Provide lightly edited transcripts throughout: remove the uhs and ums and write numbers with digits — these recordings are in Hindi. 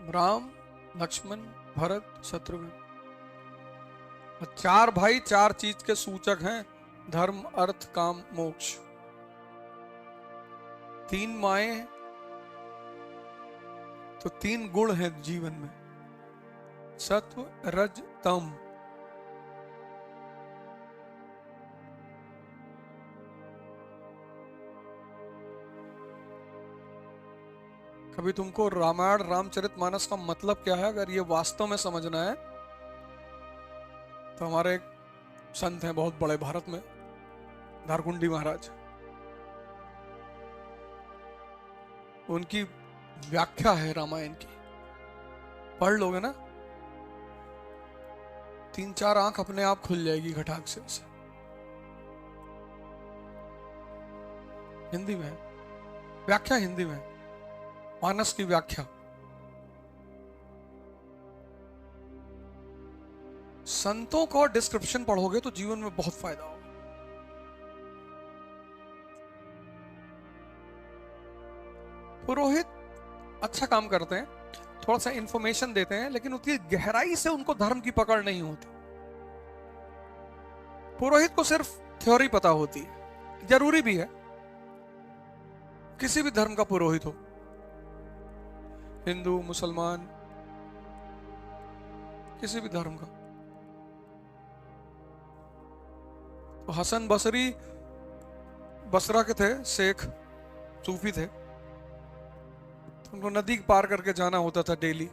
राम, लक्ष्मण, भरत, शत्रुघ्न। चार भाई चार चीज के सूचक हैं, धर्म, अर्थ, काम, मोक्ष। तीन माएं तो तीन गुण हैं जीवन में, सत्व, रज, तम। कभी तुमको रामायण रामचरितमानस का मतलब क्या है अगर ये वास्तव में समझना है, तो हमारे एक संत हैं बहुत बड़े भारत में, धारकुंडी महाराज। उनकी व्याख्या है रामायण की, पढ़ लोगे ना, 3-4 आंख अपने आप खुल जाएगी घटाक से। हिंदी में व्याख्या, हिंदी में मानस की व्याख्या। संतों का डिस्क्रिप्शन पढ़ोगे तो जीवन में बहुत फायदा होगा। पुरोहित अच्छा काम करते हैं, थोड़ा सा इंफॉर्मेशन देते हैं, लेकिन उतनी गहराई से उनको धर्म की पकड़ नहीं होती। पुरोहित को सिर्फ थ्योरी पता होती है, जरूरी भी है, किसी भी धर्म का पुरोहित हो, हिंदू, मुसलमान, किसी भी धर्म का। तो हसन बसरी बसरा के थे, शेख सूफी थे, तो उनको नदी पार करके जाना होता था डेली।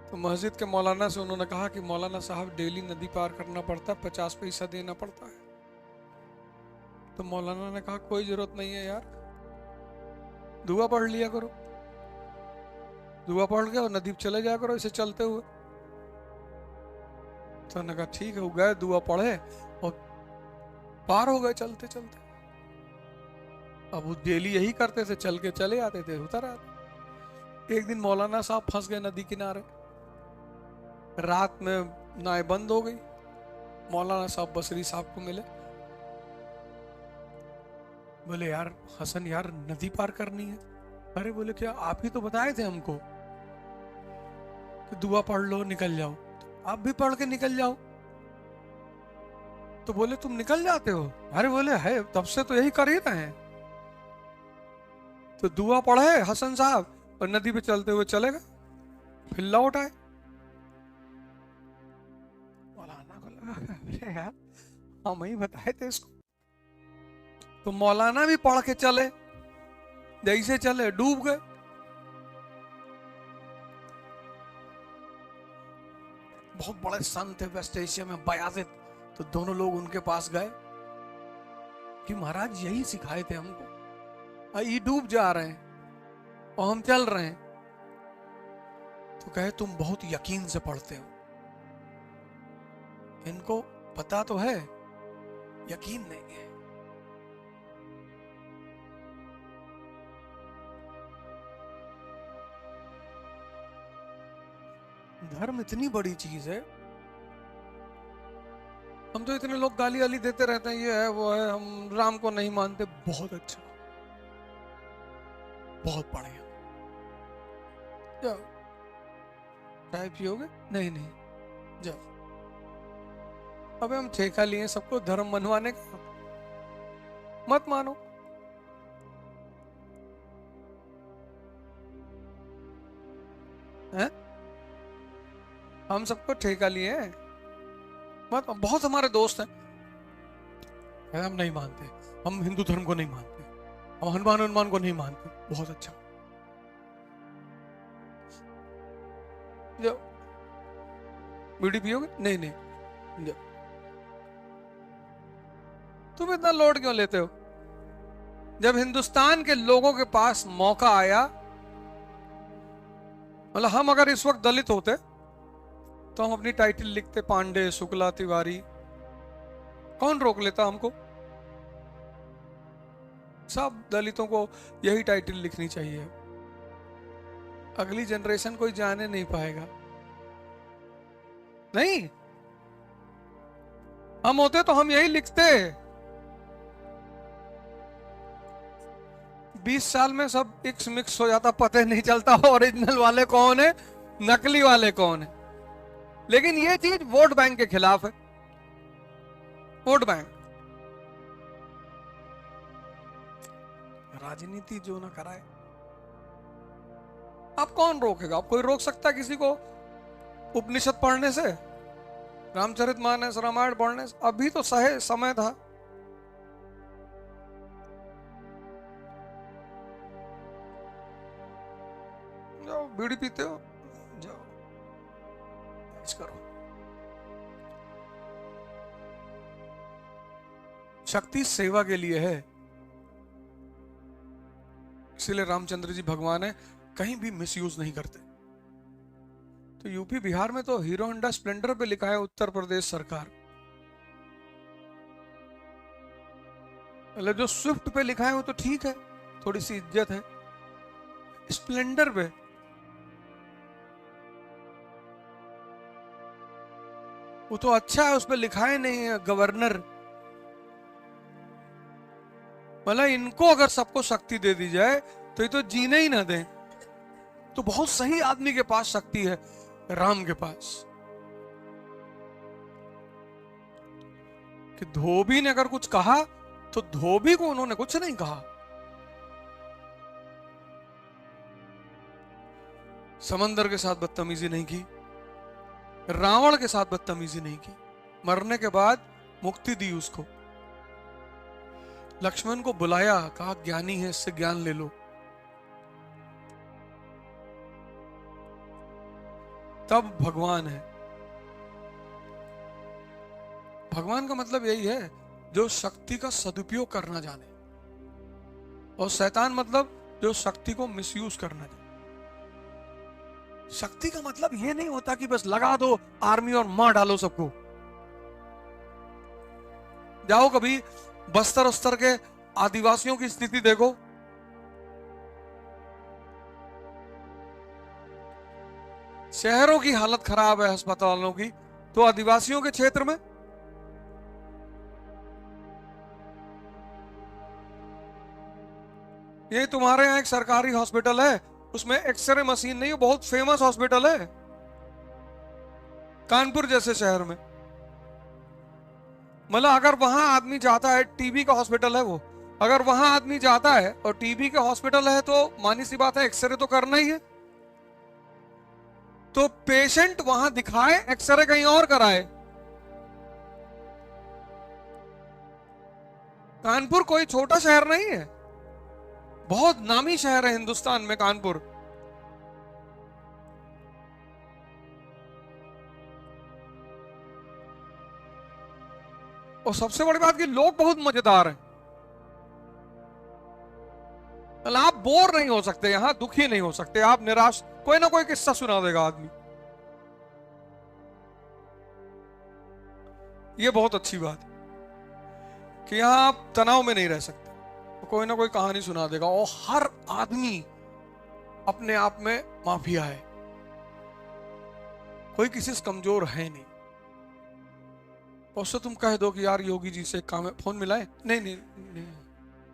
तो मस्जिद के मौलाना से उन्होंने कहा कि मौलाना साहब डेली नदी पार करना पड़ता है, 50 पैसा देना पड़ता है। तो मौलाना ने कहा कोई जरूरत नहीं है यार, दुआ पढ़ लिया करो, दुआ पढ़ के और नदी चले जाया करो इसे चलते हुए। तो उन्होंने कहा ठीक है, वो गए, दुआ पढ़े और पार हो गए चलते चलते। अब वो डेली यही करते थे, चल के चले आते थे, उतर आते। एक दिन मौलाना साहब फंस गए नदी किनारे, रात में नाव बंद हो गई। मौलाना साहब बसरी साहब को मिले, बोले यार हसन यार नदी पार करनी है। अरे बोले क्या, आप ही तो बताए थे हमको कि दुआ पढ़ लो निकल जाओ, तो आप भी पढ़ के निकल जाओ। तो बोले तुम निकल जाते हो? अरे बोले है, तब से तो यही कर ही रहे हैं। तो दुआ पढ़े हसन साहब और नदी पे चलते हुए चले गए, फिर लौट आए। मौलाना को लगा अरे यार हम ही बताए थे इसको। तो मौलाना भी पढ़ के चले, जैसे चले डूब गए। बहुत बड़े संत थे वेस्ट एशिया में, बयाजिद। तो दोनों लोग उनके पास गए कि महाराज यही सिखाए थे हमको, ये डूब जा रहे हैं और हम चल रहे हैं। तो कहे तुम बहुत यकीन से पढ़ते हो, इनको पता तो है, यकीन नहीं है। धर्म इतनी बड़ी चीज है, हम तो इतने लोग गाली वाली देते रहते हैं, ये है वो है, हम राम को नहीं मानते। बहुत अच्छा, बहुत बढ़िया। जाओ चाय पियोगे? नहीं नहीं, जाओ। अबे हम ठेका लिए सबको धर्म मनवाने का, मत मानो। हैं? हम सबको ठेका लिए हैं, मत। बहुत हमारे दोस्त हैं, हम नहीं मानते, हम हिंदू धर्म को नहीं मानते, हम हनुमान को नहीं मानते। बहुत अच्छा, जाओ। बीड़ी पियोगे? नहीं नहीं, जाओ। तुम इतना लोड क्यों लेते हो? जब हिंदुस्तान के लोगों के पास मौका आया, मतलब हम अगर इस वक्त दलित होते तो हम अपनी टाइटल लिखते पांडे, शुक्ला, तिवारी, कौन रोक लेता हमको? सब दलितों को यही टाइटल लिखनी चाहिए। अगली जनरेशन कोई जाने नहीं पाएगा। नहीं, हम होते तो हम यही लिखते, 20 साल में सब एक्स मिक्स हो जाता, पता नहीं चलता ओरिजिनल वाले कौन है, नकली वाले कौन है। लेकिन ये चीज वोट बैंक के खिलाफ है। वोट बैंक, राजनीति जो ना कराए, अब कौन रोकेगा? अब कोई रोक सकता है किसी को उपनिषद पढ़ने से, रामचरितमानस रामायण पढ़ने से? अभी तो सही समय था। जाओ बीड़ी पीते हो, जाओ ऐश करो। शक्ति सेवा के लिए है, इसलिए रामचंद्र जी भगवान है, कहीं भी मिसयूज नहीं करते। तो यूपी बिहार में तो हीरो होंडा स्प्लेंडर पे लिखा है उत्तर प्रदेश सरकार, मतलब जो स्विफ्ट पे लिखा है वो तो ठीक है, थोड़ी सी इज्जत है। स्प्लेंडर पे वो तो अच्छा है, उस पर लिखा है नहीं है गवर्नर। मतलब इनको अगर सबको शक्ति दे दी जाए तो ये तो जीने ही ना दें। तो बहुत सही आदमी के पास शक्ति है, राम के पास। कि धोबी ने अगर कुछ कहा तो धोबी को उन्होंने कुछ नहीं कहा। समंदर के साथ बदतमीजी नहीं की, रावण के साथ बदतमीजी नहीं की, मरने के बाद मुक्ति दी उसको। लक्ष्मण को बुलाया, कहा ज्ञानी है, इससे ज्ञान ले लो। तब भगवान है। भगवान का मतलब यही है, जो शक्ति का सदुपयोग करना जाने, और शैतान मतलब जो शक्ति को मिसयूज करना जाने। शक्ति का मतलब यह नहीं होता कि बस लगा दो आर्मी और मार डालो सबको। जाओ कभी बस्तर उस्तर के आदिवासियों की स्थिति देखो, शहरों की हालत खराब है अस्पतालों की, तो आदिवासियों के क्षेत्र में ये तुम्हारे यहाँ एक सरकारी हॉस्पिटल है, उसमें एक्सरे मशीन नहीं है, बहुत फेमस हॉस्पिटल है कानपुर जैसे शहर में। मतलब अगर वहां आदमी जाता है, टीबी का हॉस्पिटल है वो, अगर वहां आदमी जाता है और टीबी का हॉस्पिटल है तो मानी सी बात है एक्सरे तो करना ही है। तो पेशेंट वहां दिखाए, एक्सरे कहीं और कराए। कानपुर कोई छोटा शहर नहीं है, बहुत नामी शहर है हिंदुस्तान में कानपुर। और सबसे बड़ी बात कि लोग बहुत मजेदार हैं। आप बोर नहीं हो सकते, यहां दुखी नहीं हो सकते, आप निराश, कोई ना कोई किस्सा सुना देगा आदमी। ये बहुत अच्छी बात है कि यहां आप तनाव में नहीं रह सकते, तो कोई ना कोई कहानी सुना देगा। और हर आदमी अपने आप में माफिया है, कोई किसी से कमजोर है नहीं। उससे तुम कह दो कि यार योगी जी से काम है, फोन मिलाए, नहीं नहीं नहीं,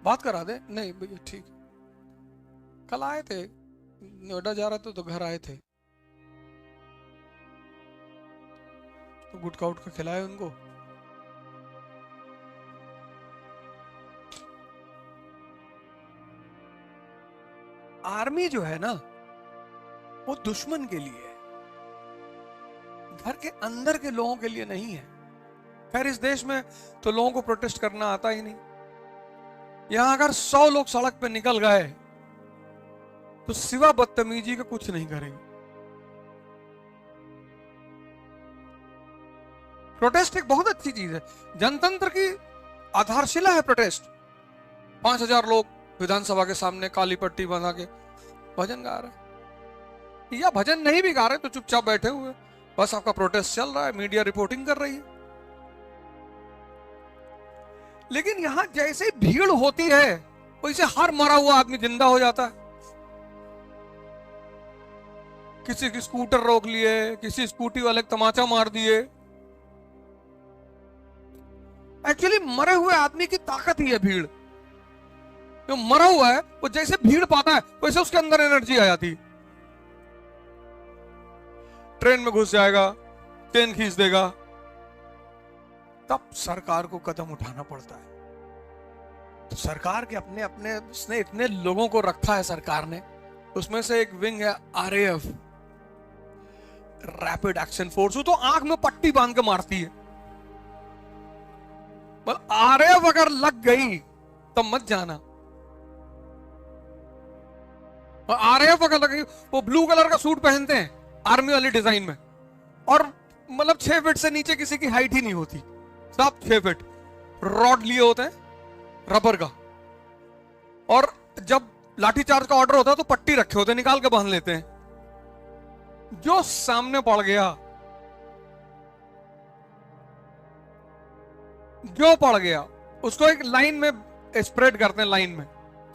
बात करा दे, नहीं भैया ठीक है, कल आए थे नोएडा जा रहे थे तो घर आए थे, तो गुटखा उटखा खिलाए उनको। आर्मी जो है ना वो दुश्मन के लिए है, घर के अंदर के लोगों के लिए नहीं है। खैर इस देश में तो लोगों को प्रोटेस्ट करना आता ही नहीं। यहां अगर 100 लोग सड़क पे निकल गए तो सिवा बदतमीजी का कुछ नहीं करेंगे। प्रोटेस्ट एक बहुत अच्छी चीज है, जनतंत्र की आधारशिला है प्रोटेस्ट। 5000 लोग विधानसभा के सामने काली पट्टी बना के भजन गा रहे, या भजन नहीं भी गा रहे तो चुपचाप बैठे हुए, बस आपका प्रोटेस्ट चल रहा है, मीडिया रिपोर्टिंग कर रही है। लेकिन यहां जैसे भीड़ होती है वैसे हर मरा हुआ आदमी जिंदा हो जाता है। किसी की स्कूटर रोक लिए, किसी स्कूटी वाले तमाचा मार दिए। एक्चुअली मरे हुए आदमी की ताकत ही है भीड़। जो मरा हुआ है वो जैसे भीड़ पाता है वैसे उसके अंदर एनर्जी आ जाती। ट्रेन में घुस जाएगा, चेन खींच देगा, तब सरकार को कदम उठाना पड़ता है। तो सरकार के अपने अपने उसने इतने लोगों को रखा है सरकार ने, उसमें से एक विंग है आरएएफ, रैपिड एक्शन फोर्स। वो तो आंख में पट्टी बांध के मारती है। आरएएफ अगर लग गई तब मत जाना। आरएएफ अगर लग गई, वो ब्लू कलर का सूट पहनते हैं आर्मी वाली डिजाइन में, और मतलब 6 फीट से नीचे किसी की हाइट ही नहीं होती, सब 6 फीट, रॉड लिए होते हैं रबर का, और जब लाठीचार्ज का ऑर्डर होता है तो पट्टी रखे होते हैं, निकाल के बांध लेते हैं। जो सामने पड़ गया, जो पड़ गया उसको एक लाइन में स्प्रेड करते हैं, लाइन में,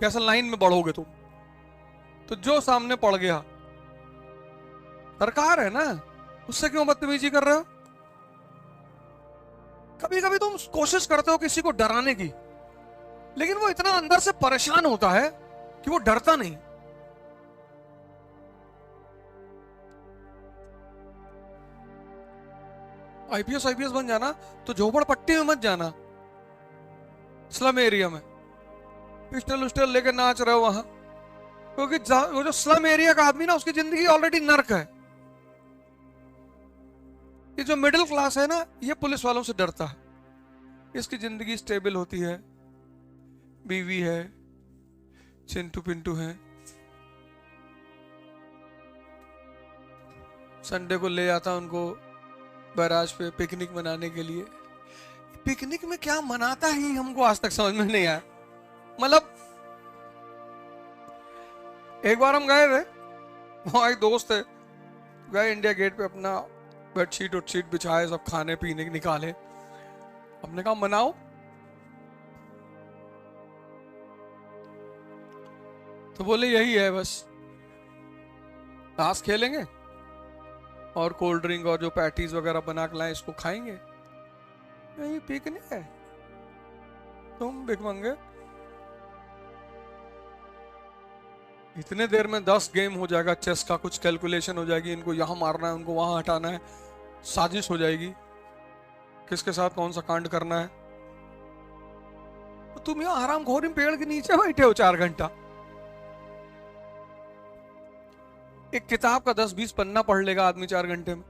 कैसे लाइन में बढ़ोगे तुम, तो जो सामने पड़ गया, सरकार है ना, उससे क्यों बदतमीजी कर रहे हो? कभी कभी तुम कोशिश करते हो किसी को डराने की, लेकिन वो इतना अंदर से परेशान होता है कि वो डरता नहीं। आईपीएस बन जाना तो झोपड़पट्टी में मत जाना, स्लम एरिया में पिस्टल उस्टल लेके नाच रहे हो वहां, क्योंकि वो जो स्लम एरिया का आदमी ना, उसकी जिंदगी ऑलरेडी नर्क है। ये जो मिडिल क्लास है ना, ये पुलिस वालों से डरता है, इसकी जिंदगी स्टेबल होती है, बीवी है, चिंटू पिंटू है, संडे को ले जाता उनको बैराज पे पिकनिक मनाने के लिए। पिकनिक में क्या मनाता ही हमको आज तक समझ में नहीं आया। मतलब एक बार हम गए थे, वहां एक दोस्त है, गए इंडिया गेट पे, अपना बेडशीट और शीट बिछाए, सब खाने पीने निकाले, हमने कहा मनाओ, तो बोले यही है बस, ताश खेलेंगे और कोल्ड ड्रिंक और जो पैटीज वगैरह बना के लाए इसको खाएंगे, यही पिकनिक है, तुम भिखमंगे। इतने देर में 10 गेम हो जाएगा चेस का, कुछ कैलकुलेशन हो जाएगी, इनको यहां मारना है, उनको वहां हटाना है, साजिश हो जाएगी, किसके साथ कौन सा कांड करना है। तो तुम यहां हरामखोरी में पेड़ के नीचे बैठे हो 4 घंटा। एक किताब का 10-20 पन्ना पढ़ लेगा आदमी 4 घंटे में।